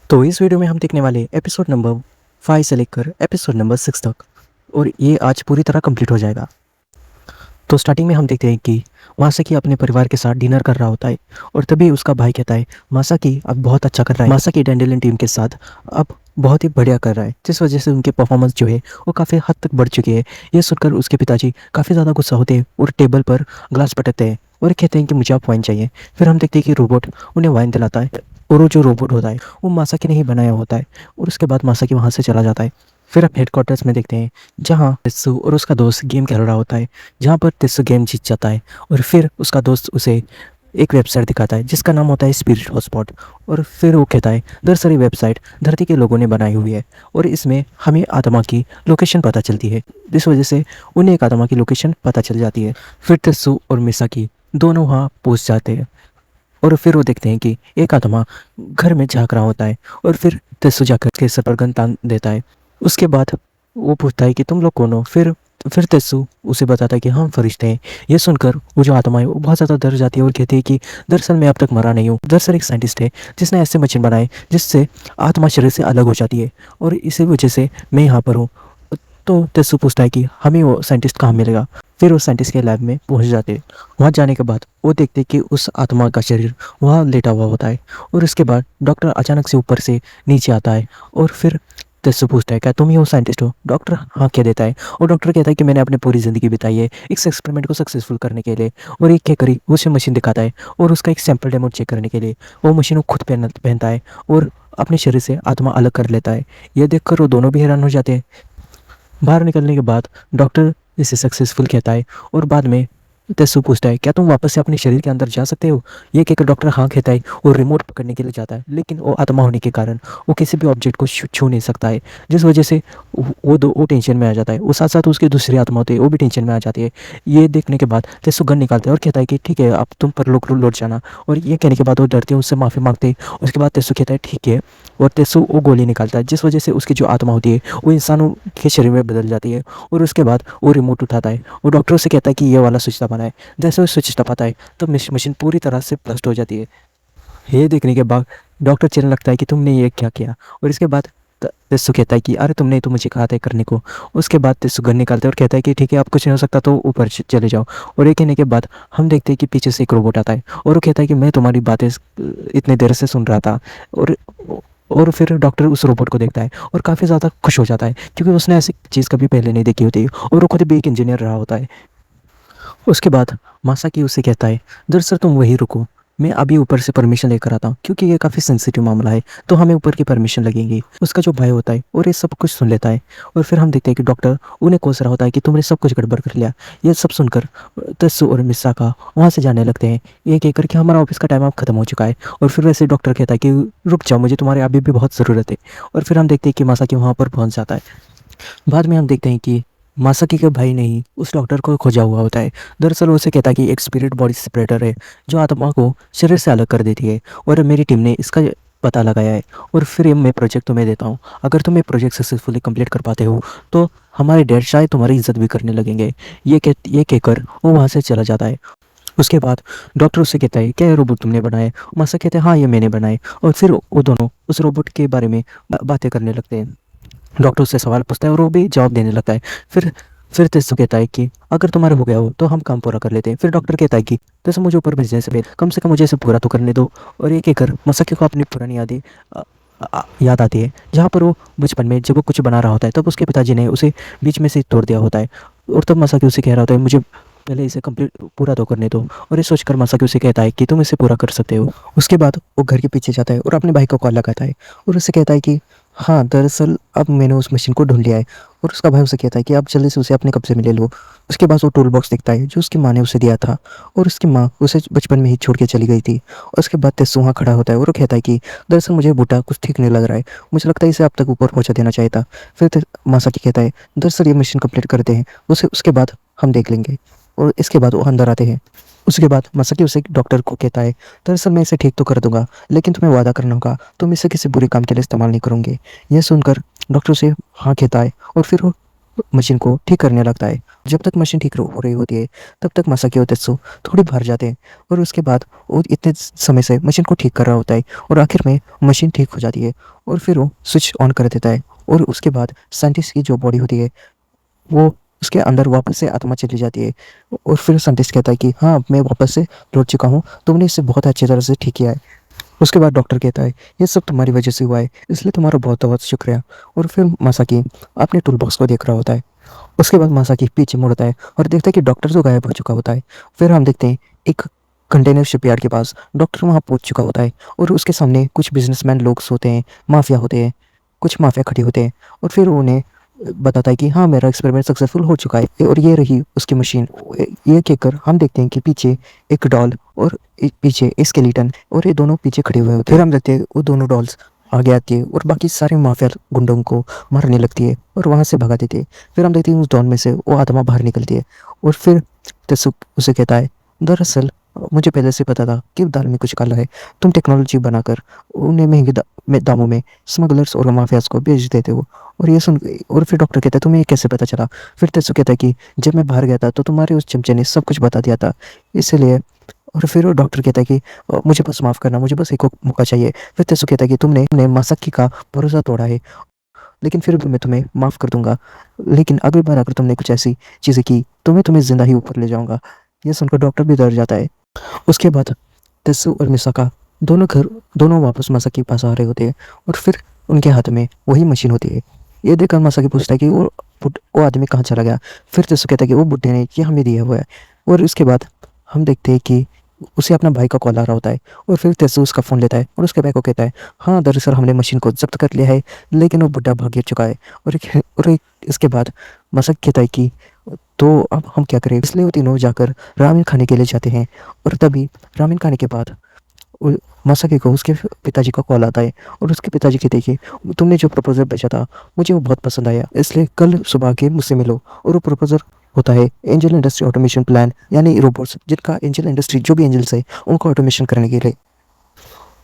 तो इस वीडियो में हम देखने वाले एपिसोड नंबर 5 से लेकर एपिसोड नंबर 6 तक, और ये आज पूरी तरह कंप्लीट हो जाएगा। तो स्टार्टिंग में हम देखते हैं कि मासाकी अपने परिवार के साथ डिनर कर रहा होता है, और तभी उसका भाई कहता है मासाकी अब बहुत अच्छा कर रहा है। मासाकी डैंडेलियन टीम के साथ अब बहुत ही बढ़िया कर रहा है, जिस वजह से उनकी परफॉर्मेंस जो है वो काफ़ी हद तक बढ़ चुकी है। ये सुनकर उसके पिताजी काफ़ी ज़्यादा गुस्सा होते हैं और टेबल पर ग्लास पटकते हैं और कहते हैं कि मुझे आप वाइन चाहिए। फिर हम देखते हैं कि रोबोट उन्हें वाइन दिलाता है, और वो जो रोबोट होता है वो मासाकी ने ही बनाया होता है, और उसके बाद मासाकी वहाँ से चला जाता है। फिर हम हेडक्वार्टर्स में देखते हैं जहाँ तेत्सु और उसका दोस्त गेम खेल रहा होता है, जहाँ पर तेत्सु गेम जीत जाता है, और फिर उसका दोस्त उसे एक वेबसाइट दिखाता है जिसका नाम होता है स्पिरिट हॉटस्पॉट। और फिर वो कहता है दरअसल ये वेबसाइट धरती के लोगों ने बनाई हुई है, और इसमें हमें आत्मा की लोकेशन पता चलती है, जिस वजह से उन्हें एक आत्मा की लोकेशन पता चल जाती है। फिर तेत्सु और मिसाकी दोनों वहाँ पहुँच जाते हैं, और फिर वो देखते हैं कि एक आत्मा घर में झांक रहा होता है, और फिर तेत्सु जाकर उसके सर पर गन तान देता है। उसके बाद वो पूछता है कि तुम लोग कौन हो। फिर तेत्सु उसे बताता है कि हम फरिश्ते हैं। ये सुनकर वो जो आत्मा है वो बहुत ज़्यादा डर जाती है और कहती है कि दरअसल मैं अब तक मरा नहीं हूँ। दरअसल एक साइंटिस्ट है जिसने ऐसे मशीन बनाए जिससे आत्मा शरीर से अलग हो जाती है, और इसी वजह से मैं यहाँ पर हूँ। तो तेत्सु पूछता है कि हमें वो साइंटिस्ट कहाँ मिलेगा। फिर वो साइंटिस्ट के लैब में पहुँच जाते हैं। वहाँ जाने के बाद वो देखते कि उस आत्मा का शरीर वहाँ लेटा हुआ होता है, और उसके बाद डॉक्टर अचानक से ऊपर से नीचे आता है, और फिर तेत्सु पूछता है क्या तुम ही वो साइंटिस्ट हो। डॉक्टर हाँ कह देता है, और डॉक्टर कहता है कि मैंने अपनी पूरी ज़िंदगी बिताई है इस एक्सपेरिमेंट को सक्सेसफुल करने के लिए। और एक कहकर ही उसे मशीन दिखाता है, और उसका एक सैंपल डेमो चेक करने के लिए वो मशीन वो खुद पहनता है और अपने शरीर से आत्मा अलग कर लेता है। यह देखकर वो दोनों भी हैरान हो जाते हैं। बाहर निकलने के बाद डॉक्टर इसे सक्सेसफुल कहता है, और बाद में तेत्सु पूछता है क्या तुम वापस से अपने शरीर के अंदर जा सकते हो। ये कहकर डॉक्टर हाँ कहता है और रिमोट पकड़ने के लिए जाता है, लेकिन वो आत्मा होने के कारण वो किसी भी ऑब्जेक्ट को छू नहीं सकता है, जिस वजह से वो टेंशन में आ जाता है। वो साथ साथ उसकी दूसरी आत्मा होती है वो भी टेंशन में आ जाती है। ये देखने के बाद तेत्सु गन निकालता है और कहता है कि ठीक है अब तुम पर लौट जाना। और ये कहने के बाद वो डरते हैं, उससे माफ़ी मांगते हैं। उसके बाद तेत्सु कहता है ठीक है, और तेत्सु वो गोली निकालता है, जिस वजह से उसकी जो आत्मा होती है वो इंसानों के शरीर में बदल जाती है। और उसके बाद वो रिमोट उठाता है, वो डॉक्टर से कहता है कि ये वाला स्विच दबाना है। जैसे वो स्विच दबाता है तो मशीन पूरी तरह से ब्लास्ट हो जाती है। ये देखने के बाद डॉक्टर चिल्लाने लगता है कि तुमने ये क्या किया। और इसके बाद तेत्सु कहता है कि अरे तुमने तो मुझे कहा था करने को। उसके बाद तेत्सु गन निकालता है और कहता है कि ठीक है अब कुछ नहीं हो सकता तो ऊपर चले जाओ। और ये कहने के बाद हम देखते हैं कि पीछे से एक रोबोट आता है, और वो कहता है कि मैं तुम्हारी बातें इतने देर से सुन रहा था। और और फिर डॉक्टर उस रोबोट को देखता है और काफ़ी ज़्यादा खुश हो जाता है, क्योंकि उसने ऐसी चीज़ कभी पहले नहीं देखी होती, और वो खुद भी एक इंजीनियर रहा होता है। उसके बाद मासाकी उसे कहता है दरअसल तुम वहीं रुको, मैं अभी ऊपर से परमिशन लेकर आता हूँ, क्योंकि ये काफ़ी सेंसिटिव मामला है तो हमें ऊपर की परमिशन लगेगी। उसका जो भाई होता है और ये सब कुछ सुन लेता है, और फिर हम देखते हैं कि डॉक्टर उन्हें कोस रहा होता है कि तुमने सब कुछ गड़बड़ कर लिया। ये सब सुनकर तस्सु और मिसाका वहाँ से जाने लगते हैं, ये कहकर कि हमारा ऑफिस का टाइम अब खत्म हो चुका है। और फिर वैसे डॉक्टर कहता है कि रुक जाओ, मुझे तुम्हारे अभी भी बहुत ज़रूरत है। और फिर हम देखते हैं कि मासाकी वहाँ पर पहुँच जाता है। बाद में हम देखते हैं कि मासाकी के भाई ने ही उस डॉक्टर को खोजा हुआ होता है। दरअसल वो उसे कहता है कि एक स्पिरिट बॉडी सेपरेटर है जो आत्मा को शरीर से अलग कर देती है, और मेरी टीम ने इसका पता लगाया है, और फिर ये मैं प्रोजेक्ट तुम्हें देता हूँ। अगर तुम ये प्रोजेक्ट सक्सेसफुली कंप्लीट कर पाते हो तो हमारे डैड शायद तुम्हारी इज्जत भी करने लगेंगे। ये कहकर वो वहाँ से चला जाता है। उसके बाद डॉक्टर उससे कहता है क्या ये रोबोट तुमने बनाया। मासा कहते हैं हाँ ये मैंने बनाए। और फिर वो दोनों उस रोबोट के बारे में बातें करने लगते हैं। डॉक्टर उससे सवाल पूछता है और वो भी जवाब देने लगता है। फिर तेत्सु कहता है कि अगर तुम्हारा हो गया हो तो हम काम पूरा कर लेते हैं। फिर डॉक्टर कहता है कि तेत्सु मुझे ऊपर भेजने से पहले कम से कम मुझे इसे पूरा तो करने दो। और ये कहकर मसाकी को अपनी पुरानी यादें याद आती है, जहाँ पर वो बचपन में जब वो कुछ बना रहा होता है तब उसके पिताजी ने उसे बीच में से तोड़ दिया होता है। और तब मसाकी उसे कह रहा होता है मुझे पहले इसे कंप्लीट पूरा तो करने दो। और ये सोचकर मसाकी उसे कहता है कि तुम इसे पूरा कर सकते हो। उसके बाद वो घर के पीछे जाता है और अपने भाई को कॉल लगाता है, और उससे कहता है कि हाँ दरअसल अब मैंने उस मशीन को ढूंढ लिया है। और उसका भाई उसे कहता है कि आप जल्दी से उसे अपने कब्जे में ले लो। उसके बाद वो टूल बॉक्स दिखता है जो उसकी माँ ने उसे दिया था, और उसकी माँ उसे बचपन में ही छोड़ के चली गई थी। और उसके बाद तेत्सु वहाँ खड़ा होता है और वो कहता है कि दरअसल मुझे बूटा कुछ ठीक नहीं लग रहा है, मुझे लगता है इसे अब तक ऊपर पहुँचा देना चाहिए था। फिर मासाकी कहता है दरअसल ये मशीन कंप्लीट करते हैं उसे, उसके बाद हम देख लेंगे। और इसके बाद वो अंदर आते हैं। उसके बाद मासाकी उसे डॉक्टर को कहता है दरअसल मैं इसे ठीक तो कर दूंगा, लेकिन तुम्हें वादा करना होगा तुम इसे किसी बुरे काम के लिए इस्तेमाल नहीं करोगे। यह सुनकर डॉक्टर उसे हाँ कहता है, और फिर वो मशीन को ठीक करने लगता है। जब तक मशीन ठीक हो रही होती है तब तक मासाकी और तेत्सु थोड़ी बाहर जाते हैं और उसके बाद वो इतने समय से मशीन को ठीक कर रहा होता है और आखिर में मशीन ठीक हो जाती है और फिर वो स्विच ऑन कर देता है और उसके बाद साइंटिस्ट की जो बॉडी होती है वो उसके अंदर वापस से आत्मा चली जाती है और फिर साइंटिस्ट कहता है कि हाँ अब मैं वापस से लौट चुका हूँ, तुमने इसे बहुत अच्छी तरह से ठीक किया है। उसके बाद डॉक्टर कहता है ये सब तुम्हारी वजह से हुआ है, इसलिए तुम्हारा बहुत बहुत शुक्रिया। और फिर मासाकी अपने टूल बॉक्स को देख रहा होता है। उसके बाद मासाकी पीछे मुड़ता है और देखता है कि डॉक्टर तो गायब हो चुका होता है। फिर हम देखते हैं एक कंटेनर शिपयार्ड के पास डॉक्टर वहाँ पहुंच चुका होता है और उसके सामने कुछ बिजनेसमैन लोग होते हैं, माफिया होते हैं, कुछ माफिया खड़ी होते हैं और फिर उन्हें बताता है कि हाँ मेरा एक्सपेरिमेंट सक्सेसफुल हो चुका है और ये रही उसकी मशीन। ये कहकर हम देखते हैं कि पीछे एक डॉल और पीछे स्केलेटन और ये दोनों पीछे खड़े हुए होते हैं। फिर हम देखते हैं वो दोनों डॉल्स आगे आती है और बाकी सारे माफिया गुंडों को मारने लगती है और वहाँ से भगा देती है। फिर हम देखते हैं उस डॉल में से वो आत्मा बाहर निकलती है और फिर तेसुक उसे कहता है दरअसल मुझे पहले से पता था कि दाल में कुछ काला है, तुम टेक्नोलॉजी बनाकर उन्हें महंगे दामों में स्मगलर्स और माफियाज को बेच देते हो। और ये सुन और फिर डॉक्टर कहता है तुम्हें ये कैसे पता चला। फिर तेसु कहता है कि जब मैं बाहर गया था तो तुम्हारे उस चमचे ने सब कुछ बता दिया था, इसलिए। और फिर वो डॉक्टर कहता है कि मुझे बस माफ़ करना, मुझे बस एक और मौका चाहिए। फिर तेसु कहता है कि तुमने मासाकी का भरोसा तोड़ा है, लेकिन फिर भी मैं तुम्हें माफ़ कर दूंगा, लेकिन अगली बार अगर तुमने कुछ ऐसी चीज़ें की तो मैं तुम्हें जिंदा ही ऊपर ले जाऊंगा। ये सुनकर डॉक्टर भी डर जाता है। उसके बाद तेसु और मिसाका दोनों वापस मासाकी के पास आ रहे होते हैं और फिर उनके हाथ में वही मशीन होती है। ये देखकर मासाकी पूछता है कि वो आदमी कहाँ चला गया। फिर तेसु कहता है कि वो बुड्ढे ने ये हमें दिया हुआ है। और उसके बाद हम देखते हैं कि उसे अपना भाई का कॉल आ रहा होता है और फिर तेसु उसका फ़ोन लेता है और उसके भाई को कहता है हाँ दरअसल हमने मशीन को जब्त कर लिया है, लेकिन वो बुड्ढा भाग चुका है। इसके बाद मासाकी कहता है कि तो अब हम क्या करें। इसलिए वो तीनों जाकर रामेन खाने के लिए जाते हैं और तभी रामेन खाने के बाद मासाकी को उसके पिताजी का कॉल आता है और उसके पिताजी कहते हैं कि तुमने जो प्रपोजल भेजा था मुझे वो बहुत पसंद आया, इसलिए कल सुबह के मुझसे मिलो। और वो प्रपोजल होता है एंजल इंडस्ट्री ऑटोमेशन प्लान, यानी रोबोट्स जिनका एंजल इंडस्ट्री जो भी एंजल्स है उनको ऑटोमेशन करने के लिए।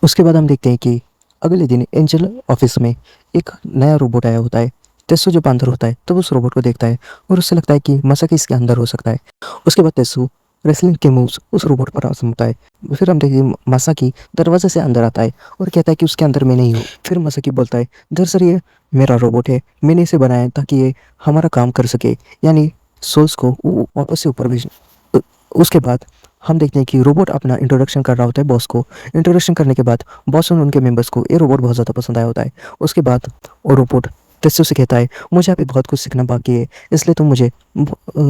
उसके बाद हम देखते हैं कि अगले दिन एंजल ऑफिस में एक नया रोबोट आया होता है। तेसु जब अंदर होता है तो उस रोबोट को देखता है और उससे लगता है कि मासाकी इसके अंदर हो सकता है। उसके बाद तेसु रेसलिंग के मूव्स उस रोबोट पर आजमाता है। फिर हम देखते हैं मासाकी दरवाजे से अंदर आता है और कहता है कि उसके अंदर मैं नहीं हूँ। फिर मासाकी बोलता है दरअसल ये मेरा रोबोट है, मैंने इसे बनाया ताकि ये हमारा काम कर सके, यानी सोल्स को वापस से ऊपर भेज। उसके बाद हम देखते हैं कि रोबोट अपना इंट्रोडक्शन कर रहा होता है बॉस को। इंट्रोडक्शन करने के बाद बॉस और उनके मेंबर्स को ये रोबोट बहुत ज़्यादा पसंद आया होता है। उसके बाद वो रोबोट तेत्सु से कहता है मुझे अभी बहुत कुछ सीखना बाकी है, इसलिए तुम मुझे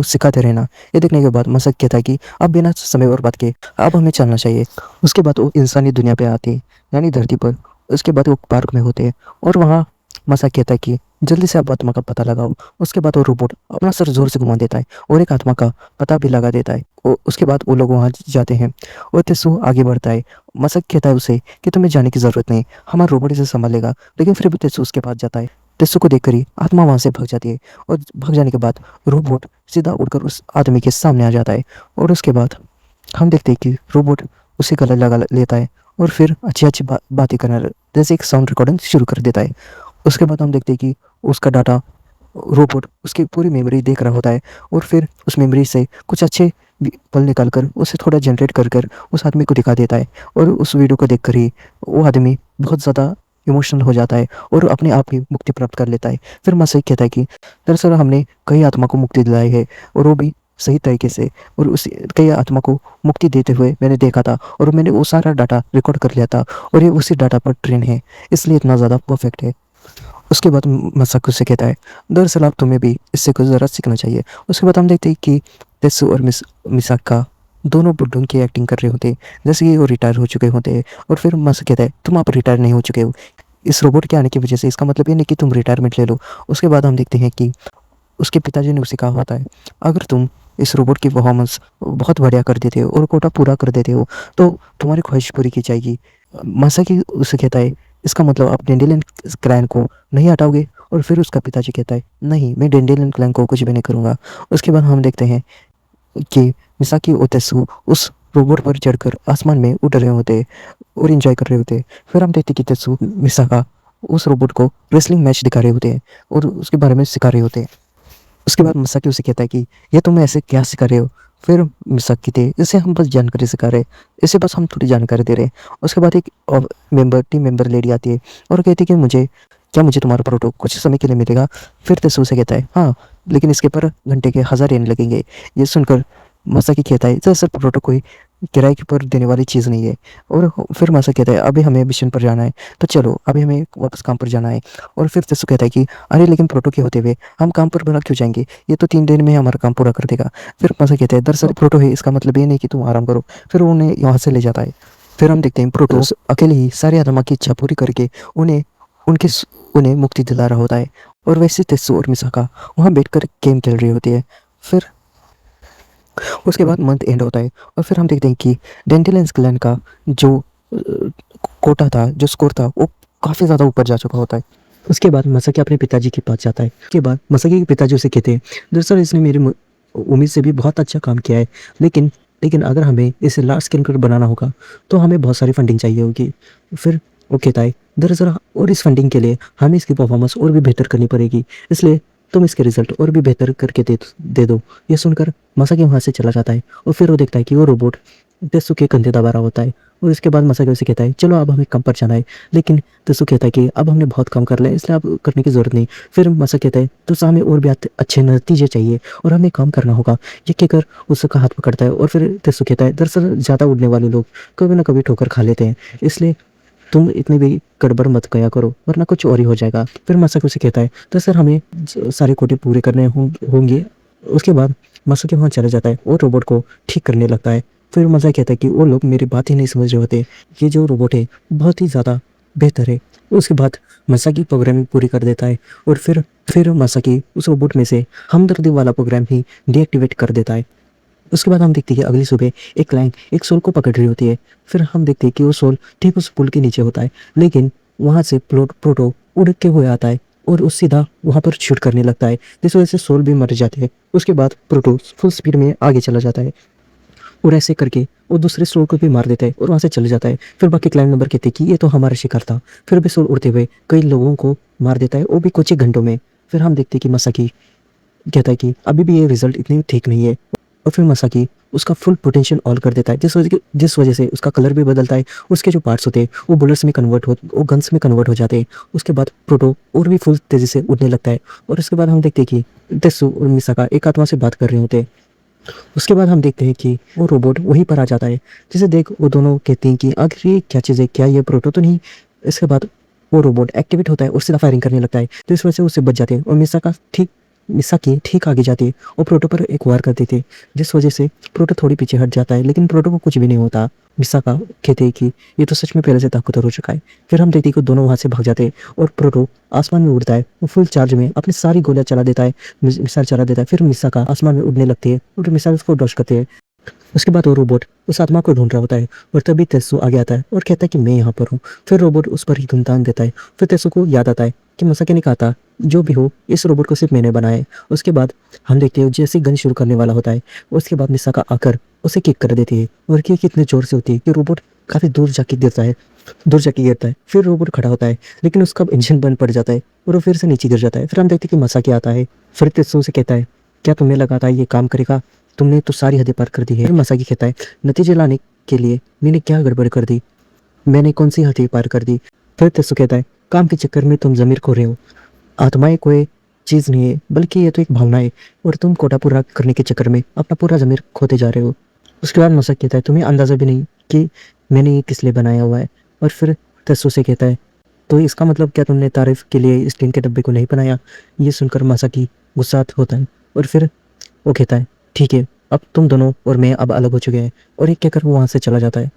सिखाते रहना। ये देखने के बाद मासाकी कहता है कि अब बिना समय बर्बाद किए अब हमें चलना चाहिए। उसके बाद वो इंसानी दुनिया पे आते हैं, यानी धरती पर। उसके बाद वो पार्क में होते हैं और वहाँ मासाकी कहता है कि जल्दी से आप आत्मा का पता लगाओ। उसके बाद वो रोबोट अपना सर जोर से घुमा देता है और एक आत्मा का पता भी लगा देता है। उसके बाद वो लोग वहाँ जाते हैं और तेसु आगे बढ़ता है। मासाकी कहता है उसे कि तुम्हें जाने की ज़रूरत नहीं, हमारा रोबोट इसे संभाल लेगा, लेकिन फिर भी तेसु उसके पास जाता है। तेसु को देखकर ही आत्मा वहाँ से भाग जाती है और भाग जाने के बाद रोबोट सीधा उड़कर उस आदमी के सामने आ जाता है। और उसके बाद हम देखते हैं कि रोबोट उसे गले लगा लेता है और फिर अच्छी अच्छी बातें करना जैसे एक साउंड रिकॉर्डिंग शुरू कर देता है। उसके बाद हम देखते हैं कि उसका डाटा रोबोट उसकी पूरी मेमोरी देख रहा होता है और फिर उस मेमोरी से कुछ अच्छे पल निकाल कर उसे थोड़ा जनरेट कर कर उस आदमी को दिखा देता है। और उस वीडियो को देखकर ही वो आदमी बहुत ज़्यादा इमोशनल हो जाता है और अपने आप ही मुक्ति प्राप्त कर लेता है। फिर मासाकी कहता है कि दरअसल हमने कई आत्मा को मुक्ति दिलाई है और वो भी सही तरीके से, और उस कई आत्मा को मुक्ति देते हुए मैंने देखा था और मैंने वो सारा डाटा रिकॉर्ड कर लिया था और ये उसी डाटा पर ट्रेन है, इसलिए इतना ज़्यादा परफेक्ट है। उसके बाद मासाकी से कहता है दरअसल आप तुम्हें भी इससे कुछ ज़रा सीखना चाहिए। उसके बाद हम देखते हैं कि तेसु और मिसाका दोनों बुड्ढों की एक्टिंग कर रहे होते हैं जैसे कि वो रिटायर हो चुके होते हैं। और फिर मासाकी कहता है तुम आप रिटायर नहीं हो चुके हो इस रोबोट के आने की वजह से, इसका मतलब ये नहीं कि तुम रिटायरमेंट ले लो। उसके बाद हम देखते हैं कि उसके पिताजी ने उसे कहा होता है अगर तुम इस रोबोट की परफॉर्मेंस बहुत बढ़िया कर देते हो और कोटा पूरा कर देते हो तो तुम्हारी ख्वाहिश पूरी की जाएगी। मासाकी उसे कहता है इसका मतलब आप डेंडेलियन क्लैन को नहीं हटाओगे। और फिर उसका पिताजी कहता है नहीं, मैं डेंडेलियन क्लैन को कुछ भी नहीं करूँगा। उसके बाद हम देखते हैं कि मिसाकी और तेसु उस रोबोट पर चढ़कर आसमान में उड़ रहे होते और एंजॉय कर रहे होते। फिर हम देखते कि तेसु मिसाका उस रोबोट को रेसलिंग मैच दिखा रहे होते हैं और उसके बारे में सिखा रहे होते हैं। उसके बाद मसाकी उसे कहता है कि ये तुम ऐसे क्या सिखा रहे हो। फिर मसाकी थे इसे हम बस जानकारी सिखा रहे, इसे बस हम थोड़ी जानकारी दे रहे हैं। उसके बाद एक टीम मेंबर लेडी आती है और कहती है कि मुझे तुम्हारा प्रोटो कुछ समय के लिए मिलेगा। फिर तेसु उसे कहता है हाँ, लेकिन इसके पर घंटे के 1000 येन लगेंगे। ये सुनकर मसाकी कहता है दरअसल प्रोटो कोई किराए के पर देने वाली चीज़ नहीं है। और फिर मसाकी कहता है अभी हमें मिशन पर जाना है, तो चलो अभी हमें वापस काम पर जाना है। और फिर तेसु कहता है कि अरे लेकिन प्रोटो के होते हुए हम काम पर बना क्यों जाएंगे, ये तो 3 दिन में हमारा काम पूरा कर देगा। फिर मसा कहता है दरअसल प्रोटो है, इसका मतलब ये नहीं कि तुम आराम करो। फिर वो उन्हें यहाँ से ले जाता है। फिर हम देखते हैं प्रोटो अकेले ही सारे आत्मा की इच्छा पूरी करके उन्हें उनके उन्हें मुक्ति दिला रहा होता है। और वैसे तेसु और मिसाका वहाँ बैठकर गेम खेल रही होती है। फिर उसके बाद मंथ एंड होता है और फिर हम देखते हैं कि डेंटेलेंस क्लैन का जो कोटा था, जो स्कोर था, वो काफ़ी ज़्यादा ऊपर जा चुका होता है। उसके बाद मसाकी अपने पिताजी के पास जाता है। उसके बाद मसाकी के पिताजी उसे कहते हैं दरअसल इसने मेरी उम्मीद से भी बहुत अच्छा काम किया है, लेकिन लेकिन अगर हमें इसे लार्ज स्केल पर बनाना होगा तो हमें बहुत सारी फंडिंग चाहिए होगी। फिर वो कहता है दरअसल और इस फंडिंग के लिए हमें इसकी परफॉर्मेंस और भी बेहतर करनी पड़ेगी, इसलिए तुम इसके रिजल्ट और भी बेहतर करके दे दो। ये सुनकर मसाकी वहाँ से चला जाता है और फिर वो देखता है कि वो रोबोट तेसु के कंधे दबा रहा होता है। और इसके बाद मसाकी उसे कहता है चलो अब हमें काम पर जाना है, लेकिन तेसु कहता है कि अब हमने बहुत काम कर लिया है, इसलिए अब करने की ज़रूरत नहीं। फिर मसाकी कहता है तो हमें और भी अच्छे नतीजे चाहिए और हमें काम करना होगा। ये कहकर उसका हाथ पकड़ता है और फिर तेसु कहता है दरअसल ज़्यादा उड़ने वाले लोग कभी ना कभी ठोकर खा लेते हैं, इसलिए तुम इतनी भी गड़बड़ मत किया करो वरना कुछ और ही हो जाएगा। फिर मसाकी उसे कहता है तो सर हमें सारे कोटे पूरे करने होंगे। उसके बाद मसाकी वहाँ चला जाता है और रोबोट को ठीक करने लगता है। फिर मज़ा कहता है कि वो लोग मेरी बात ही नहीं समझ रहे होते, ये जो रोबोट है बहुत ही ज़्यादा बेहतर है। उसके बाद मसाकी प्रोग्रामिंग पूरी कर देता है और फिर मसाकी उस रोबोट में से हमदर्दी वाला प्रोग्राम ही डीएक्टिवेट कर देता है। उसके बाद हम देखते हैं कि अगली सुबह एक क्लाइंट एक सोल को पकड़ रही होती है। फिर हम देखते हैं कि वो सोल ठीक उस पुल के नीचे होता है, लेकिन वहाँ से प्रोटो उड़ के हुए आता है और उस सीधा वहाँ पर शूट करने लगता है, जिस वजह से सोल भी मर जाते हैं। उसके बाद प्रोटो फुल स्पीड में आगे चला जाता है और ऐसे करके वो दूसरे सोल को भी मार देता है और वहाँ से चले जाता है। फिर बाकी क्लाइंट नंबर कहते हैं कि ये तो हमारा शिकार था। फिर भी सोल उड़ते हुए कई लोगों को मार देता है, वो भी कुछ ही घंटों में। फिर हम देखते हैं कि मसाकी कहता है कि अभी भी ये रिजल्ट इतनी ठीक नहीं है। और फिर मसाकी उसका फुल पोटेंशियल ऑल कर देता है, जिस वजह से उसका कलर भी बदलता है। उसके जो पार्ट्स होते हैं वो बुलेट्स में कन्वर्ट वो गन्स में कन्वर्ट हो जाते हैं। उसके बाद प्रोटो और भी फुल तेज़ी से उड़ने लगता है। और उसके बाद हम देखते हैं कि तेसु और मिसाका एक आत्मा से बात कर रहे होते हैं। उसके बाद हम देखते हैं कि वो रोबोट वहीं पर आ जाता है, जिसे देख वो दोनों कहते हैं कि आखिर ये क्या चीज़ है, क्या ये प्रोटो तो नहीं। इसके बाद वो रोबोट एक्टिवेट होता है और सीधा फायरिंग करने लगता है, तो इस वजह से उससे बच जाते हैं और मिसाकी ठीक आगे जाती है और प्रोटो पर एक वार कर देती है, जिस वजह से प्रोटो थोड़ी पीछे हट जाता है, लेकिन प्रोटो को कुछ भी नहीं होता। मिसाका कहते हैं कि ये तो सच में पहले से ताकतवर हो चुका है। फिर हम देखते हैं कि दोनों वहाँ से भाग जाते हैं और प्रोटो आसमान में उड़ता है, वो फुल चार्ज में अपनी सारी गोलियां चला देता है, मिसाइल चला देता है। फिर मिसाका आसमान में उड़ने लगती है और मिसाइल उसको डॉश करते हैं। उसके बाद वो रोबोट उस आत्मा को ढूंढ रहा होता है और तभी तेसु आगे आता है और कहता है कि मैं यहाँ पर हूँ। फिर रोबोट उस पर ही गुमतान देता है। फिर तेसु को याद आता है कि मसाकी ने कहा था जो भी हो इस रोबोट को सिर्फ मैंने बनाया है। उसके बाद हम देखते हैं जैसे गन शुरू करने वाला होता है, उसके बाद मिसाका आकर उसे किक कर देती है और किक इतने जोर से होती है कि रोबोट काफ़ी दूर जाके गिरता है। फिर रोबोट खड़ा होता है, लेकिन उसका इंजन बंद पड़ जाता है और वो फिर से नीचे गिर जाता है। फिर हम देखते हैं कि मसाकी आता है। फिर तेसु से कहता है क्या तुम्हें लगा था ये काम करेगा, तुमने तो सारी हदें पार कर दी है। फिर मसाकी कहता है नतीजे लाने के लिए मैंने क्या गड़बड़ कर दी, मैंने कौन सी हदें पार कर दी। फिर तेसु कहता है काम के चक्कर में तुम जमीर खो रहे हो, आत्माएं कोई चीज़ नहीं है बल्कि ये तो एक भावना है, और तुम कोटा पूरा करने के चक्कर में अपना पूरा जमीर खोते जा रहे हो। उसके बाद मसाकी कहता है तुम्हें अंदाज़ा भी नहीं कि मैंने ये किस लिए बनाया हुआ है। और फिर तेसु से कहता है तो इसका मतलब क्या तुमने तारीफ के लिए इस टीन के डब्बे को नहीं बनाया। ये सुनकर मसाकी गुस्सा होता है और फिर वो कहता है ठीक है अब तुम दोनों और मैं अब अलग हो चुके हैं, और एक कहकर वो वहाँ से चला जाता है।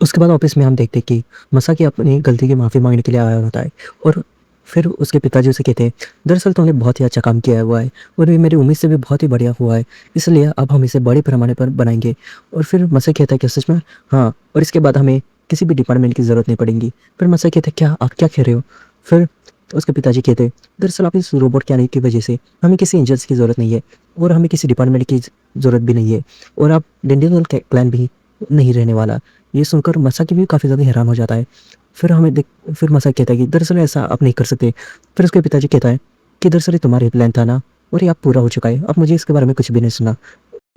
उसके बाद ऑफिस में हम देखते हैं कि मसाकी अपनी गलती की माफ़ी मांगने के लिए आया होता है और फिर उसके पिताजी उसे कहते हैं दरअसल तुमने बहुत ही अच्छा काम किया हुआ है और ये मेरी उम्मीद से भी बहुत ही बढ़िया हुआ है, इसलिए अब हम इसे बड़े पैमाने पर बनाएंगे। और फिर मसाकी कहता है कि सच में हाँ, और इसके बाद हमें किसी भी डिपार्टमेंट की ज़रूरत नहीं पड़ेगी। फिर मसाकी कहते हैं क्या आप क्या कह रहे हो। फिर उसके पिताजी कहते हैं दरअसल आप इस रोबोट के आने की वजह से हमें किसी इंजन्स की ज़रूरत नहीं है और हमें किसी डिपार्टमेंट की ज़रूरत भी नहीं है, और अब डेंडियल प्लान भी नहीं रहने वाला। ये सुनकर मसाकी भी काफ़ी ज़्यादा हैरान हो जाता है। फिर मसाकी कहता है कि दरअसल ऐसा आप नहीं कर सकते। फिर उसके पिताजी कहता है कि दरअसल ये तुम्हारा प्लान था ना, और ये अब पूरा हो चुका है, अब मुझे इसके बारे में कुछ भी नहीं सुना।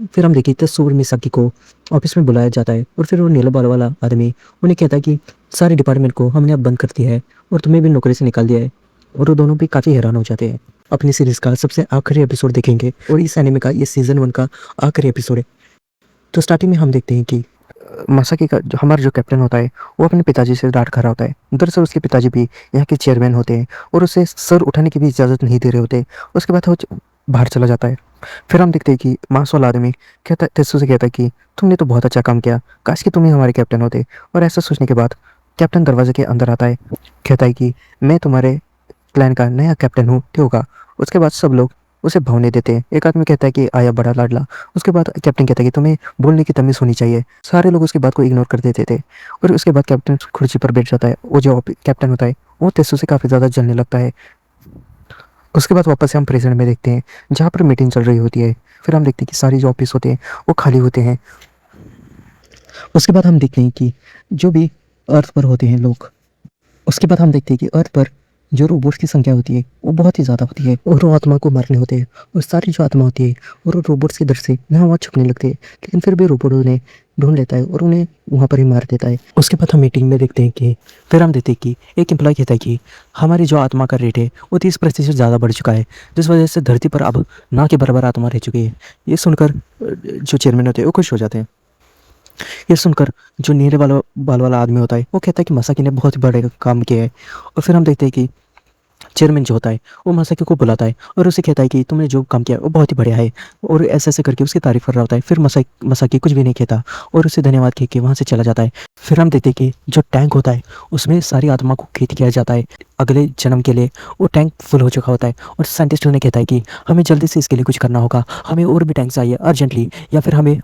फिर हम देखिए तेत्सु और मिसाकी को ऑफिस में बुलाया जाता है और फिर वो नीले बाल वाला आदमी उन्हें कहता है कि सारे डिपार्टमेंट को हमने अब बंद कर दिया है और तुम्हें भी नौकरी से निकाल दिया है। और वो दोनों भी काफ़ी हैरान हो जाते हैं। अपनी सीरीज़ का सबसे आखिरी एपिसोड देखेंगे और इस एनिमे का ये सीज़न 1 का आखिरी एपिसोड है। तो स्टार्टिंग में हम देखते हैं कि मासाकी का जो हमारा जो कैप्टन होता है वो अपने पिताजी से डांट खा रहा होता है। दरअसल उसके पिताजी भी यहाँ के चेयरमैन होते हैं और उसे सर उठाने की भी इजाज़त नहीं दे रहे होते। उसके बाद वो बाहर चला जाता है। फिर हम देखते हैं कि मांस वाला आदमी कहता है, तेत्सु से कहता है कि तुमने तो बहुत अच्छा काम किया, काश कि तुम ही हमारे कैप्टन होते। और ऐसा सोचने के बाद कैप्टन दरवाजे के अंदर आता है, कहता है कि मैं तुम्हारे प्लान का नया कैप्टन हूँ, ठीक होगा। उसके बाद सब लोग उसे भौंने देते हैं। एक आदमी कहता है कि आया बड़ा लाडला। उसके बाद कैप्टन कहता है कि तुम्हें बोलने की तमीज़ होनी चाहिए। सारे लोग उसकी बात को इग्नोर कर देते थे और उसके बाद कैप्टन कुर्सी पर बैठ जाता है। वो जो कैप्टन होता है वो तेत्सु से काफ़ी ज़्यादा जलने लगता है। उसके बाद वापस से हम प्रेजेंट में देखते हैं जहाँ पर मीटिंग चल रही होती है। फिर हम देखते हैं कि सारी जो ऑफिस होते हैं वो खाली होते हैं। उसके बाद हम देखते हैं कि जो भी अर्थ पर होते हैं लोग, उसके बाद हम देखते हैं कि अर्थ पर जो रोबोट्स की संख्या होती है वो बहुत ही ज़्यादा होती है और वो आत्मा को मारने होते हैं। और सारी जो आत्मा होती है और वो रोबोट्स की डर से यहाँ वहाँ छुपने लगते हैं, लेकिन फिर भी रोबोट उन्हें ढूंढ लेता है और उन्हें वहाँ पर ही मार देता है। उसके बाद हम मीटिंग में देखते हैं कि फिर हम देखते हैं कि एक एम्प्लॉय कहता है कि हमारी जो आत्मा का रेट है वो 30% ज़्यादा बढ़ चुका है, जिस वजह से धरती पर अब ना के बराबर आत्मा रह चुकी है। ये सुनकर जो चेयरमैन होते हैं वो खुश हो जाते हैं। ये सुनकर जो नीले बाल वाला आदमी होता है वो कहता है कि मासाकी ने बहुत ही बड़े काम किया है। और फिर हम देखते हैं कि चेयरमैन जो होता है वो मासाकी को बुलाता है और उसे कहता है कि तुमने जो काम किया वो बहुत ही बढ़िया है, और ऐसे ऐसे करके उसकी तारीफ कर रहा होता है। फिर मसाकी कुछ भी नहीं कहता और उसे धन्यवाद कह के वहाँ से चला जाता है। फिर हम देखते हैं कि जो टैंक होता है उसमें सारी आत्मा को खेत किया जाता है अगले जन्म के लिए। वो टैंक फुल हो चुका होता है और साइंटिस्ट उन्हें कहता है कि हमें जल्दी से इसके लिए कुछ करना होगा, हमें और भी टैंक चाहिए अर्जेंटली, या फिर हमें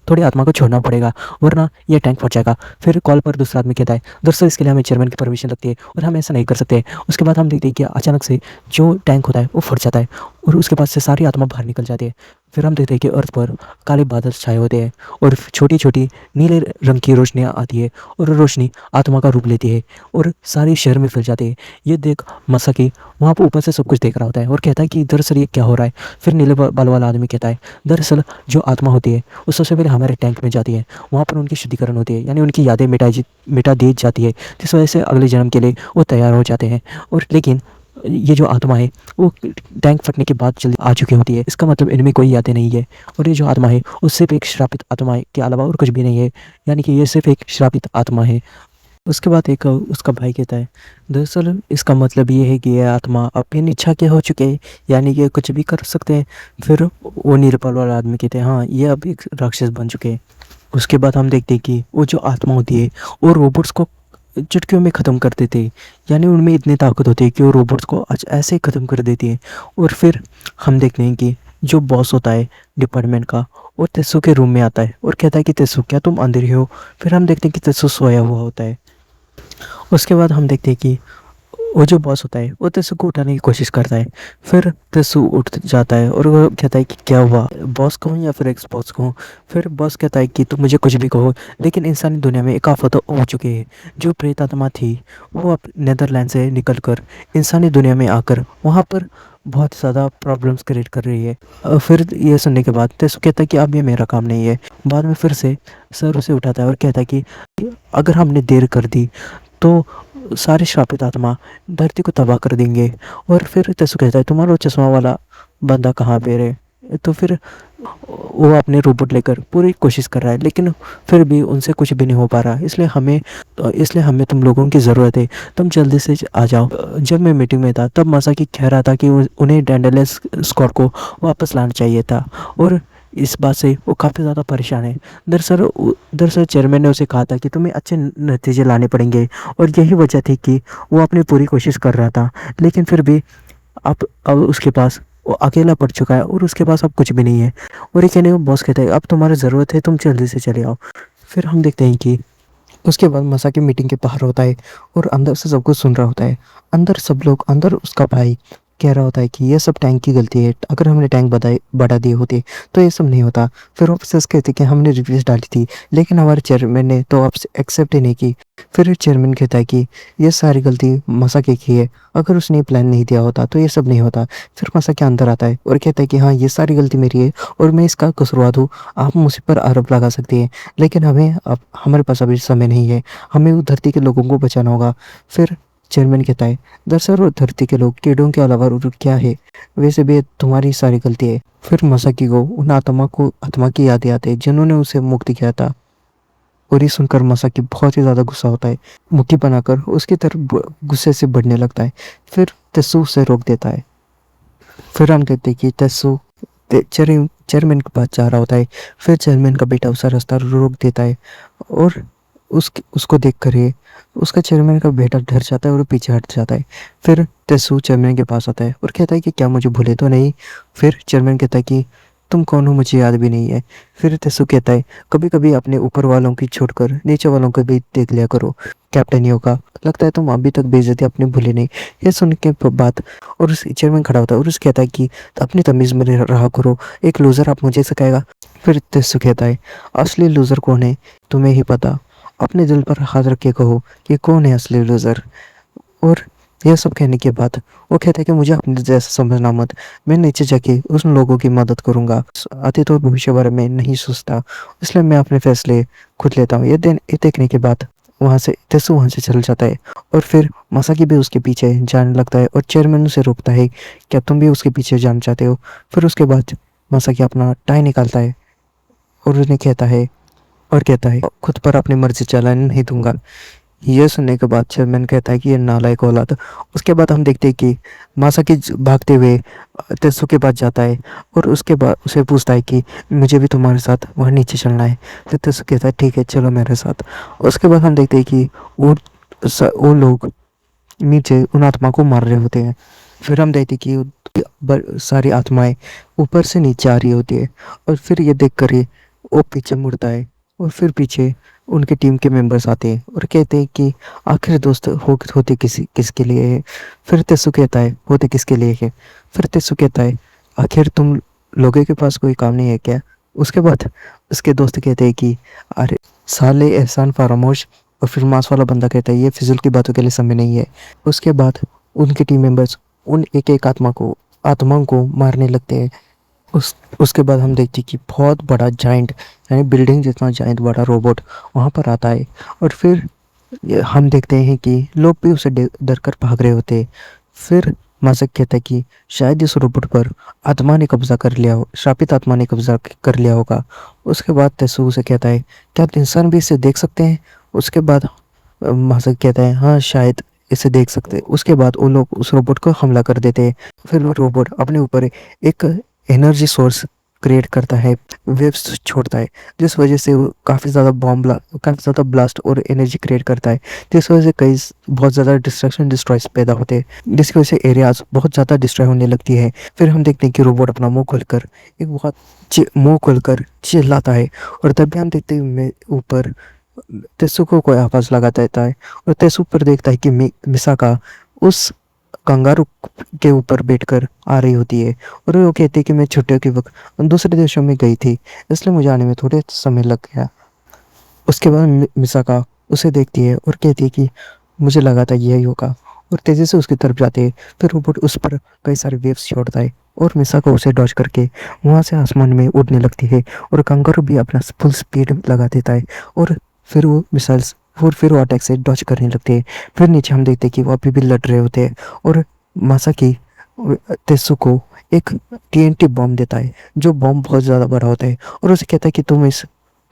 थोड़ी आत्मा को छोड़ना पड़ेगा वरना ये टैंक फट जाएगा। फिर कॉल पर दूसरा आदमी कहता है दरअसल इसके लिए हमें चेयरमैन की परमिशन लगती है और हम ऐसा नहीं कर सकते। उसके बाद हम देखते हैं कि अचानक से जो टैंक होता है वो फट जाता है और उसके बाद से सारी आत्मा बाहर निकल जाती है। फिर हम देखते हैं कि अर्थ पर काले बादल छाए होते हैं और छोटी छोटी नीले रंग की रोशनियाँ आती है और रोशनी आत्मा का रूप लेती है और सारे शहर में फैल जाती है। ये देख मासाकी वहाँ पर ऊपर से सब कुछ देख रहा होता है और कहता है कि दरअसल ये क्या हो रहा है। फिर नीले बाल वाला आदमी कहता है दरअसल जो आत्मा होती है वो सबसे पहले हमारे टैंक में जाती है, वहाँ पर उनकी शुद्धिकरण होती है, यानी उनकी यादें मिटा दी जाती है, जिस वजह से अगले जन्म के लिए वो तैयार हो जाते हैं। और लेकिन ये जो आत्मा है वो टैंक फटने के बाद जल्दी आ चुकी होती है, इसका मतलब इनमें कोई यादें नहीं है और ये जो आत्मा है वो सिर्फ एक श्रापित आत्मा के अलावा और कुछ भी नहीं है, यानी कि ये सिर्फ एक श्रापित आत्मा है। उसके बाद एक उसका भाई कहता है दरअसल इसका मतलब ये है कि ये आत्मा अपनी इच्छा के हो चुके हैं, यानी कि कुछ भी कर सकते हैं। फिर वो नीरपाल वाला आदमी कहते हैं हाँ ये अब एक राक्षस बन चुके हैं। उसके बाद हम देखते हैं कि वो जो आत्मा होती है वो रोबोट्स को चुटकियों में ख़त्म कर देते हैं, यानी उनमें इतनी ताकत होती है कि वो रोबोट्स को आज ऐसे ही ख़त्म कर देती है। और फिर हम देखते हैं कि जो बॉस होता है डिपार्टमेंट का वो तेत्सु के रूम में आता है और कहता है कि तेत्सु क्या तुम अंदर ही हो। फिर हम देखते हैं कि तेत्सु सोया हुआ होता है। उसके बाद हम देखते हैं कि वो जो बॉस होता है वो तेत्सु को उठाने की कोशिश करता है। फिर तेत्सु उठ जाता है और वो कहता है कि क्या हुआ, बॉस कहूँ या फिर एक्स बॉस कहूँ। फिर बॉस कहता है कि तुम मुझे कुछ भी कहो, लेकिन इंसानी दुनिया में एक आफत हो चुकी है। जो प्रेत आत्मा थी वो अब नेदरलैंड से निकल कर इंसानी दुनिया में आकर वहाँ पर बहुत ज़्यादा प्रॉब्लम्स क्रिएट कर रही है। फिर ये सुनने के बाद तेत्सु कहता है कि अब ये मेरा काम नहीं है। बाद में फिर से सर उसे उठाता है और कहता है कि अगर हमने देर कर दी तो सारे श्रापित आत्मा धरती को तबाह कर देंगे। और फिर तेत्सु कहता है तुम्हारा चश्मा वाला बंदा कहाँ पे है। तो फिर वो अपने रोबोट लेकर पूरी कोशिश कर रहा है, लेकिन फिर भी उनसे कुछ भी नहीं हो पा रहा। इसलिए हमें तुम लोगों की ज़रूरत है, तुम जल्दी से आ जाओ। जब मैं मीटिंग में था तब मासाकी कह रहा था कि उन्हें डैंडेलियस स्क्वाड को वापस लाना चाहिए था और इस बात से वो काफ़ी ज़्यादा परेशान है। दरअसल चेयरमैन ने उसे कहा था कि तुम्हें अच्छे नतीजे लाने पड़ेंगे और यही वजह थी कि वो अपनी पूरी कोशिश कर रहा था, लेकिन फिर भी अब उसके पास वो अकेला पड़ चुका है और उसके पास अब कुछ भी नहीं है। और ये कहने को बॉस कहता है अब तुम्हारी ज़रूरत है, तुम जल्दी से चले आओ। फिर हम देखते हैं कि उसके बाद मासाकी मीटिंग के बाहर होता है और अंदर से सब कुछ सुन रहा होता है। अंदर सब लोग, अंदर उसका भाई कह रहा होता है कि ये सब टैंक की गलती है, अगर हमने टैंक बढ़ा दिए होते तो ये सब नहीं होता। फिर ऑफिसर्स कहते कि हमने रिव्यूज डाली थी लेकिन हमारे चेयरमैन ने तो अब एक्सेप्ट ही नहीं की। फिर चेयरमैन कहता है कि ये सारी गलती मसाकी की है, अगर उसने प्लान नहीं दिया होता तो ये सब नहीं होता। फिर मसाकी अंदर आता है और कहता है कि हाँ, ये सारी गलती मेरी है और मैं इसका कसूरवार हूँ, आप मुझ पर आरोप लगा सकते हैं लेकिन हमें अब हमारे पास अभी समय नहीं है, हमें उस धरती के लोगों को बचाना होगा। फिर चेयरमैन कहता है, दरअसल वो धरती के लोग कीड़ों के अलावा और क्या है, वैसे भी तुम्हारी सारी गलती है। फिर मसाकी को उन आत्मा की यादें आती है जिन्होंने उसे मुक्त किया था और ये सुनकर मसाकी बहुत ही ज़्यादा गुस्सा होता है, मुट्ठी बनाकर उसकी तरफ गुस्से से बढ़ने लगता है। फिर तेसु उसे रोक देता है। फिर हम देखते हैं कि तेसु चेयरमैन के पास जा रहा होता है। फिर चेयरमैन का बेटा उसे रास्ता रोक देता है और उसको देख कर ही उसका चेयरमैन का बेटा डर जाता है और पीछे हट जाता है। फिर तेसु चेयरमैन के पास आता है और कहता है कि क्या मुझे भूले तो नहीं। फिर चेयरमैन कहता है कि तुम कौन हो, मुझे याद भी नहीं है। फिर तेसु कहता है, कभी कभी अपने ऊपर वालों की छोड़कर नीचे वालों को भी देख लिया करो, कैप्टन का लगता है तुम अभी तक बेइज्जती अपनी भूले नहीं। ये सुन के बाद और उस चेयरमैन खड़ा होता है और उससे कहता है कि अपनी तमीज़ में रहा करो, एक लूज़र आप मुझे सिखाएगा। फिर तेसु कहता है, असली लूज़र कौन है तुम्हें ही पता, अपने दिल पर हाथ रख के कहो कि कौन है असली लूज़र। और यह सब कहने के बाद वो कहता है कि मुझे अपने जैसा समझना मत, मैं नीचे जाके उन लोगों की मदद करूंगा, अतीत और भविष्य बारे में नहीं सोचता, इसलिए मैं अपने फैसले खुद लेता हूँ। ये देखने के बाद तेसु वहाँ से चल जाता है और फिर मसाकी भी उसके पीछे जाने लगता है और चेयरमैन उसे रोकता है, क्या तुम भी उसके पीछे जाना चाहते हो। फिर उसके बाद मसाकी अपना टाई निकालता है और उन्हें कहता है खुद पर अपनी मर्जी चलाने नहीं दूंगा। ये सुनने के बाद चेयरमैन कहता है कि ये नालायक औलाद। उसके बाद हम देखते हैं कि मासाकी भागते हुए तेसु के पास जाता है और उसके बाद उसे पूछता है कि मुझे भी तुम्हारे साथ वहाँ नीचे चलना है। तो तेसु कहता है ठीक है चलो मेरे साथ। उसके बाद हम देखते हैं कि वो लोग नीचे उन आत्मा को मार रहे होते हैं। फिर हम देखते हैं कि सारी आत्माएं ऊपर से नीचे आ रही होती है और फिर ये देख कर ही वो पीछे मुड़ता है और फिर पीछे उनके टीम के मेंबर्स आते हैं और कहते हैं कि आखिर दोस्त होते किसके लिए है। फिर तेसु कहता है होते किसके लिए है। फिर तेसु कहता है आखिर तुम लोगों के पास कोई काम नहीं है क्या। उसके बाद उसके दोस्त कहते हैं कि अरे साले एहसान फरामोश। और फिर मांस वाला बंदा कहता है ये फिजूल की बातों के लिए समय नहीं है। उसके बाद उनके टीम मेंबर्स उन एक एक आत्माओं को मारने लगते हैं। उसके बाद हम देखते हैं कि बहुत बड़ा जाइंट यानी बिल्डिंग जितना जाइंट बड़ा रोबोट वहाँ पर आता है और फिर हम देखते हैं कि लोग भी उसे डर कर भाग रहे होते हैं। फिर मासक कहता है कि शायद इस रोबोट पर आत्मा ने कब्जा कर लिया हो, श्रापित आत्मा ने कब्जा कर लिया होगा। उसके बाद तेसु उसे कहता है क्या इंसान भी इसे देख सकते हैं। उसके बाद मासक कहता है हाँ शायद इसे देख सकते हैं। उसके बाद वो लोग उस रोबोट को हमला कर देते हैं। फिर वो रोबोट अपने ऊपर एक एनर्जी सोर्स क्रिएट करता है, वेव्स छोड़ता है, जिस वजह से वो काफ़ी ज़्यादा ब्लास्ट और एनर्जी क्रिएट करता है, जिस वजह से बहुत ज़्यादा डिस्ट्रक्शन डिस्ट्रॉयस पैदा होते हैं, जिसकी वजह से एरियाज बहुत ज़्यादा डिस्ट्रॉय होने लगती है। फिर हम देखते हैं कि रोबोट अपना मुंह खोलकर चिल्लाता है और तभी हम देखते हैं ऊपर तेसु को कोई आवाज़ लगा देता है और तेसु पर देखता है कि मिसाका उस कंगारू के ऊपर बैठकर आ रही होती है और वो कहती है कि मैं छुट्टियों के वक्त दूसरे देशों में गई थी, इसलिए मुझे आने में थोड़े समय लग गया। उसके बाद मिसाका उसे देखती है और कहती है कि मुझे लगा था यही होगा और तेज़ी से उसकी तरफ जाते हैं। फिर रोबोट उस पर कई सारे वेव्स छोड़ता है और मिसाका उसे डॉज करके वहाँ से आसमान में उड़ने लगती है और कंगारू भी अपना फुल स्पीड लगा देता है और फिर वो मिसाइल्स और फिर वो अटैक से डॉज करने लगते हैं। फिर नीचे हम देखते हैं कि वो अभी भी लड़ रहे होते हैं और मासाकी तेसु को एक टीएनटी बॉम्ब देता है, जो बॉम्ब बहुत ज़्यादा बड़ा होता है और उसे कहता है कि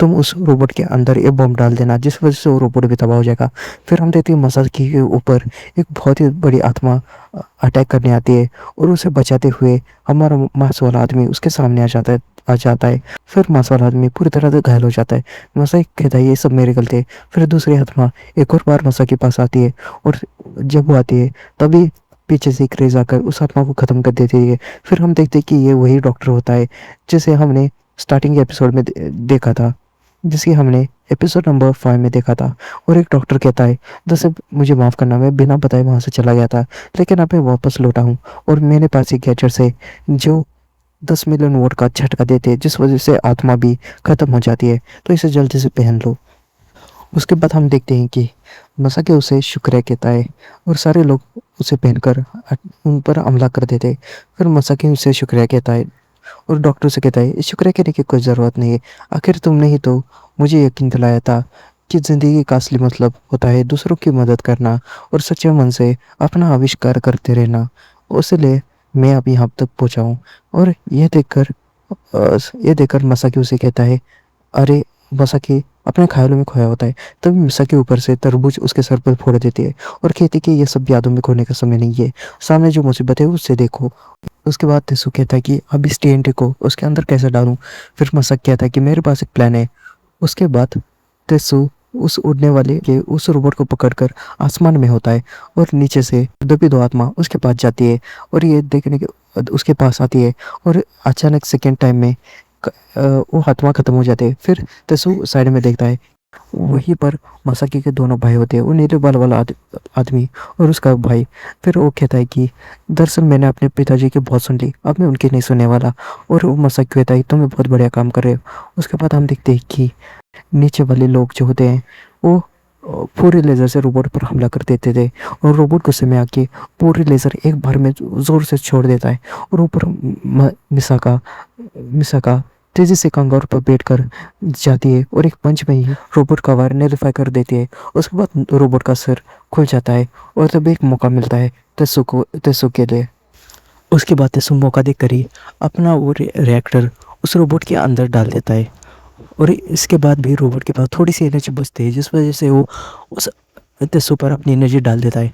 तुम उस रोबोट के अंदर ये बॉम्ब डाल देना, जिस वजह से वो रोबोट भी तबाह हो जाएगा। फिर हम देखते हैं मासाकी के ऊपर एक बहुत ही बड़ी आत्मा अटैक करने आती है और उसे बचाते हुए हमारा मांस वाला आदमी उसके सामने आ जाता है। फिर मांस वाला आदमी पूरी तरह से घायल हो जाता है। मासाकी कहता है ये सब मेरे गलती है। फिर दूसरी आत्मा एक और बार मासाकी के पास आती है और जब वो आती है तभी पीछे से एक रेज आकर उस आत्मा को ख़त्म कर देती है। फिर हम देखते हैं कि ये वही डॉक्टर होता है जिसे हमने स्टार्टिंग एपिसोड में देखा था, जिसकी हमने एपिसोड नंबर 5 में देखा था। और एक डॉक्टर कहता है, दरअसल मुझे माफ़ करना, मैं बिना बताए वहाँ से चला गया था, लेकिन अब मैं वापस लौटा हूँ और मेरे पास एक गैजेट्स है जो 10 मिलियन वोट का झटका देते हैं, जिस वजह से आत्मा भी ख़त्म हो जाती है, तो इसे जल्दी से पहन लो। उसके बाद हम देखते हैं कि मसाकी उसे शुक्रिया कहता है और सारे लोग उसे पहनकर उन पर हमला कर देते हैं। फिर मसाकी उसे शुक्रिया कहता है और डॉक्टर से कहता है, इस शुक्रिया कहने की कोई ज़रूरत नहीं है, आखिर तुमने ही तो मुझे यकीन दिलाया था कि ज़िंदगी का असली मतलब होता है दूसरों की मदद करना और सच्चे मन से अपना आविष्कार करते रहना। इसलिए मैं अब यहाँ तक पहुँचा हूँ। और ये देखकर मसाकी उसे कहता है, अरे मसाकी अपने ख्यालों में खोया होता है। तभी मसाकी ऊपर से तरबूज उसके सर पर फोड़ देती है और कहती है कि ये सब यादों में खोने का समय नहीं है, सामने जो मुसीबत है उससे देखो। उसके बाद तेसु कहता है कि अब इस टीएनटी को उसके अंदर कैसे डालूं। फिर मसाक कहता है कि मेरे पास एक प्लान है। उसके बाद तेसु उस उड़ने वाले के उस रोबोट को पकड़कर आसमान में होता है और नीचे से दबी दो आत्मा उसके पास जाती है और ये देखने के उसके पास आती है और अचानक सेकेंड टाइम में वो आत्मा खत्म हो जाते हैं। फिर तेसु साइड में देखता है, वहीं पर मसाकी के दोनों भाई होते हैं, वो नीले बाल वाला आदमी और उसका भाई। फिर वो कहता है कि दरअसल मैंने अपने पिताजी की बहुत सुन ली, अब मैं उनकी नहीं सुनने वाला। और वो मसाकी कहता है, तुम बहुत बढ़िया काम कर रहे हो। उसके बाद हम देखते हैं कि नीचे वाले लोग जो होते हैं वो पूरे लेज़र से रोबोट पर हमला कर देते थे और रोबोट गुस्से में आके पूरे लेज़र एक बार में ज़ोर से छोड़ देता है और ऊपर मिसाका मिसाका तेजी से कंगारू पर बैठकर जाती है और एक पंच में ही रोबोट का वायर नलिफाई कर देती है। उसके बाद रोबोट का सिर खुल जाता है और तब एक मौका मिलता है तेसु के लिए। उसके बाद तेसु मौका देखकर ही अपना वो रिएक्टर उस रोबोट के अंदर डाल देता है और इसके बाद भी रोबोट के पास थोड़ी सी एनर्जी बचती है, जिस वजह से वो उस तेसु पर अपनी एनर्जी डाल देता है।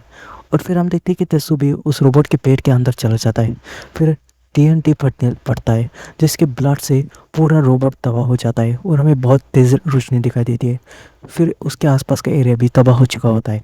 और फिर हम देखते हैं कि तेसु भी उस रोबोट के पेट के अंदर चला जाता है। फिर टीएनटी पड़ता है जिसके ब्लड से पूरा रोबोट तबाह हो जाता है और हमें बहुत तेज़ रोशनी दिखाई देती है। फिर उसके आसपास का एरिया भी तबाह हो चुका होता है।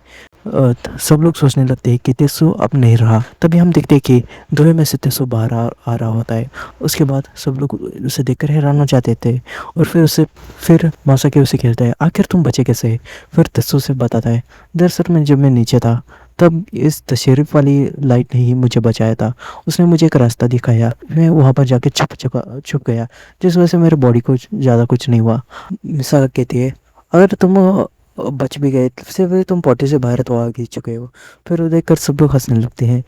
सब लोग सोचने लगते हैं कि तेसु अब नहीं रहा। तभी हम देखते हैं कि धुएं में से तेसु बाहर आ रहा होता है। उसके बाद सब लोग उसे देखकर हैरान हो जाते थे और फिर मासाकी उसे कहता है, आखिर तुम बचे कैसे। फिर तेसु से बताता है, दरअसल जब मैं नीचे था तब इस तशरीफ वाली लाइट ने ही मुझे बचाया था। उसने मुझे एक रास्ता दिखाया, मैं वहाँ पर जाके छुप गया, जिस वजह से मेरे बॉडी को ज़्यादा कुछ नहीं हुआ। मिसाल कहती है, अगर तुम बच भी गए फिर तुम पॉटी से बाहर तो आ ही चुके हो। फिर वो देखकर सब लोग हंसने लगते हैं।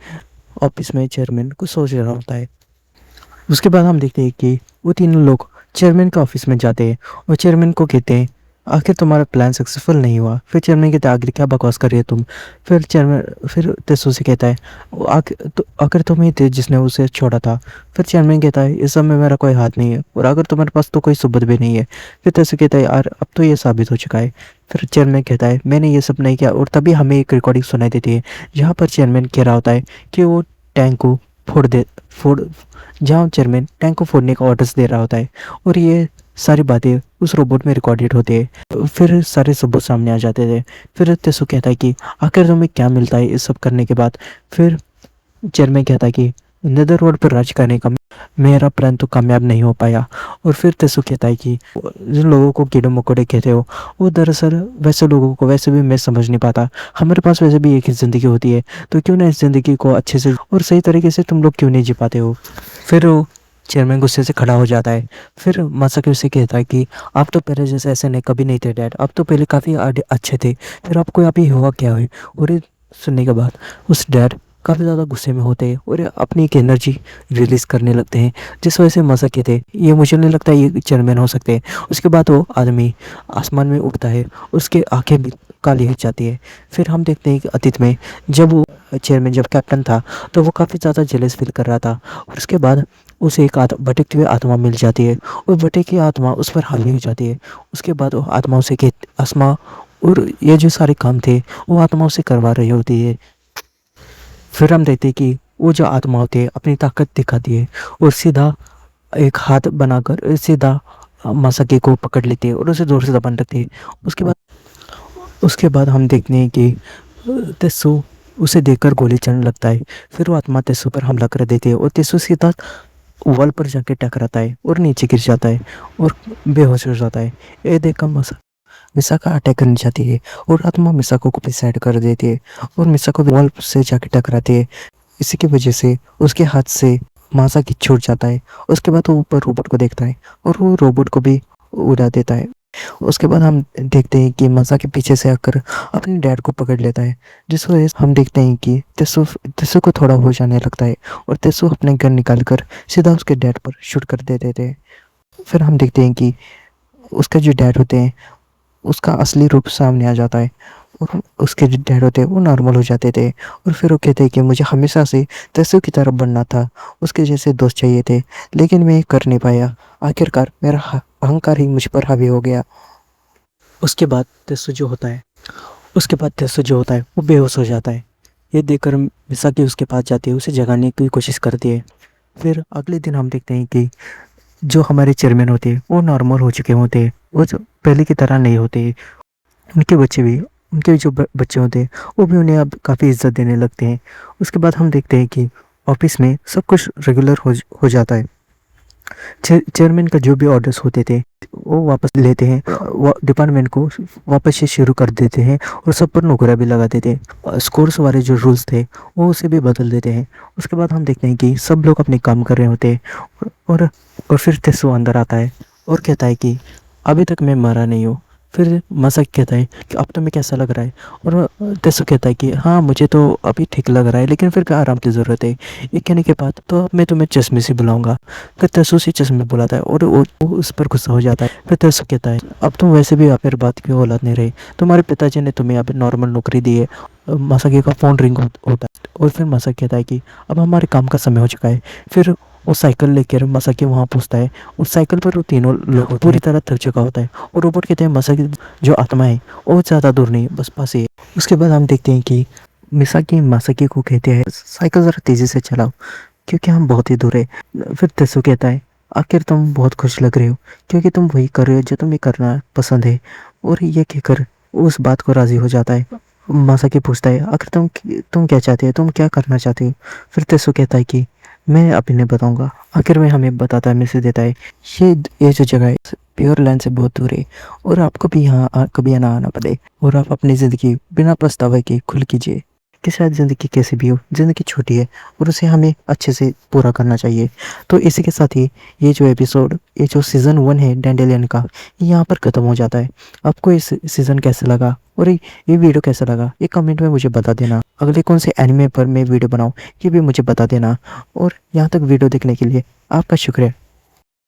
ऑफिस में चेयरमैन कुछ सोच रहा होता है। उसके बाद हम देखते हैं कि वो तीनों लोग चेयरमैन के ऑफिस में जाते हैं और चेयरमैन को कहते हैं, आखिर तुम्हारा प्लान सक्सेसफुल नहीं हुआ। फिर चेयरमैन कहता है, आखिर क्या बकवास कर रही है तुम। फिर तेसु से कहता है, आखिर तुम ही थे जिसने उसे छोड़ा था। फिर चेयरमैन कहता है, इस सब में मेरा कोई हाथ नहीं है और अगर तुम्हारे पास तो कोई सबूत भी नहीं है। फिर तेसु कहता है, यार अब तो ये साबित हो चुका है। फिर चेयरमैन कहता है, मैंने ये सब नहीं किया। और तभी हमें एक रिकॉर्डिंग सुनाई देती है जहाँ पर चेयरमैन कह रहा होता है कि वो टैंक को फोड़ जहाँ चेयरमैन टैंक को फोड़ने का ऑर्डर्स दे रहा होता है और ये सारी बातें उस रोबोट में रिकॉर्डेड होती है। फिर सारे सबूत सामने आ जाते थे। फिर तेसु कहता है कि आखिर तुम्हें क्या मिलता है इस सब करने के बाद। फिर चेयरमैन कहता है कि नेदर रोड पर राज करने का मेरा प्लान तो कामयाब नहीं हो पाया। और फिर तेसु कहता है कि जिन लोगों को कीड़े मकोड़े कहते हो वो दरअसल वैसे लोगों को वैसे भी मैं समझ नहीं पाता। हमारे पास वैसे भी एक ही ज़िंदगी होती है, तो क्यों ना इस ज़िंदगी को अच्छे से और सही तरीके से तुम लोग क्यों नहीं जी पाते हो। फिर वो चेयरमैन गुस्से से खड़ा हो जाता है। फिर मासाकी उसे कहता है कि आप तो पहले जैसे ऐसे नहीं कभी नहीं थे डैड, आप तो पहले काफ़ी अच्छे थे, फिर आपको अभी हुआ क्या है। और ये सुनने के बाद उस डैड काफ़ी ज़्यादा गुस्से में होते हैं और अपनी एक एनर्जी रिलीज़ करने लगते हैं, जिस वजह से मासाकी थे ये मुझे नहीं लगता ये चेयरमैन हो सकते हैं। उसके बाद वो आदमी आसमान में उड़ता है, उसके आंखें भी काली हो जाती है। फिर हम देखते हैं कि अतीत में जब वो चेयरमैन जब कैप्टन था तो वो काफ़ी ज़्यादा जेलस फील कर रहा था और उसके बाद उसे एक भटकती हुई आत्मा मिल जाती है और भटकी आत्मा उस पर हावी हो जाती है। उसके बाद वो आत्मा उसे आत्मा और ये जो सारे काम थे वो आत्मा उसे करवा रही होती है। फिर हम देखते हैं कि वो जो आत्मा होती है अपनी ताकत दिखाती है और सीधा एक हाथ बनाकर सीधा मासाकी को पकड़ लेती है और उसे जोर से दबाने लगती है। उसके बाद हम देखते हैं कि तेसु उसे देखकर गोली चलने लगता है। फिर वो आत्मा तेसु पर हमला कर देती है और तेसु सीधा वॉल पर जाके टकराता है और नीचे गिर जाता है और बेहोश हो जाता है। ये देखकर मिसाका अटैक करनी चाहती है और आत्मा मिसाको को भी साइड कर देती है और मिसाको वॉल से जाके टकराती है। इसी की वजह से उसके हाथ से मासाकी छूट जाता है। उसके बाद वो ऊपर रोबोट को देखता है और वो रोबोट को भी उड़ा देता है। उसके बाद हम देखते हैं कि मासाकी पीछे से आकर अपने डैड को पकड़ लेता है, जिस वजह से हम देखते हैं कि तेसु को थोड़ा होश आने लगता है और तेसु अपने गन निकाल कर सीधा उसके डैड पर शूट कर देते थे। फिर हम देखते हैं कि उसका जो डैड होते हैं उसका असली रूप सामने आ जाता है और उसके जो डैड होते हैं वो नॉर्मल हो जाते थे। और फिर वो कहते हैं कि मुझे हमेशा से तेसु की तरफ बनना था, उसके जैसे दोस्त चाहिए थे, लेकिन मैं ये कर नहीं पाया। आखिरकार मेरा अहंकार ही मुझ पर हावी हो गया। उसके बाद तेसु जो होता है वो बेहोश हो जाता है। ये देखकर मिसाकी उसके पास जाती है, उसे जगाने की कोशिश करती है। फिर अगले दिन हम देखते हैं कि जो हमारे चेयरमैन होते हैं वो नॉर्मल हो चुके होते हैं, वो जो पहले की तरह नहीं होते। उनके बच्चे भी उनके जो बच्चे होते हैं वो भी उन्हें अब काफ़ी इज्जत देने लगते हैं। उसके बाद हम देखते हैं कि ऑफिस में सब कुछ रेगुलर हो जाता है। चेयरमैन का जो भी ऑर्डर्स होते थे वो वापस लेते हैं, वो डिपार्टमेंट को वापस से शुरू कर देते हैं और सब पर नौकरियां भी लगा देते हैं। स्कोर्स वाले जो रूल्स थे वो उसे भी बदल देते हैं। उसके बाद हम देखते हैं कि सब लोग अपने काम कर रहे होते हैं और फिर तेसु अंदर आता है और कहता है कि अभी तक मैं मरा नहीं हूँ। फिर मजाक कहता है कि अब तुम्हें कैसा लग रहा है, और तेसु कहता है कि हाँ मुझे तो अभी ठीक लग रहा है, लेकिन फिर क्या आराम की ज़रूरत है। ये कहने के बाद तो अब मैं तुम्हें चश्मे से बुलाऊंगा। फिर तेसु से चश्मे बुलाता है और वो उस पर गुस्सा हो जाता है। फिर तेसु कहता है अब तुम वैसे भी फिर बात की औलाद नहीं रही, तुम्हारे पिताजी ने तुम्हें अभी नॉर्मल नौकरी दी है। मासाकी का फ़ोन रिंग होता है और फिर मासाकी कहता है कि अब हमारे काम का समय हो चुका है। फिर वो साइकिल लेकर मासाकी वहाँ पहुँचता है। उस साइकिल पर वो तीनों लोग पूरी तरह थक चुका होता है और रोबोट कहते हैं मासाकी जो आत्मा है वो ज़्यादा दूर नहीं, बस पास ही है। उसके बाद हम देखते हैं कि मिसाकी मासाकी को कहते हैं साइकिल ज़रा तेज़ी से चलाओ क्योंकि हम बहुत ही दूर है। फिर तेसु कहता है आखिर तुम बहुत खुश लग रहे हो क्योंकि तुम वही कर रहे हो जो तुम्हें करना पसंद है। और ये कहकर उस बात को राज़ी हो जाता है। मासाकी पूछता है आखिर तुम क्या चाहते हो, तुम क्या करना चाहते हो। फिर तेसु कहता है कि मैं अभी नहीं बताऊंगा। आखिर में हमें बताता है, मैसेज देता है ये जो जगह है प्योर लैंड से बहुत दूर है और आपको भी यहाँ कभी ना आना पड़े और आप अपनी ज़िंदगी बिना पछतावे के खुल कीजिए कि शायद ज़िंदगी कैसी भी हो, ज़िंदगी छोटी है और उसे हमें अच्छे से पूरा करना चाहिए। तो इसी के साथ ही ये जो सीज़न 1 है डैंडेलियन का, ये यहाँ पर ख़त्म हो जाता है। आपको इस सीज़न कैसे लगा और ये वीडियो कैसा लगा ये कमेंट में मुझे बता देना। अगले कौन से एनिमे पर मैं वीडियो बनाऊँ ये भी मुझे बता देना। और यहाँ तक वीडियो देखने के लिए आपका शुक्रिया।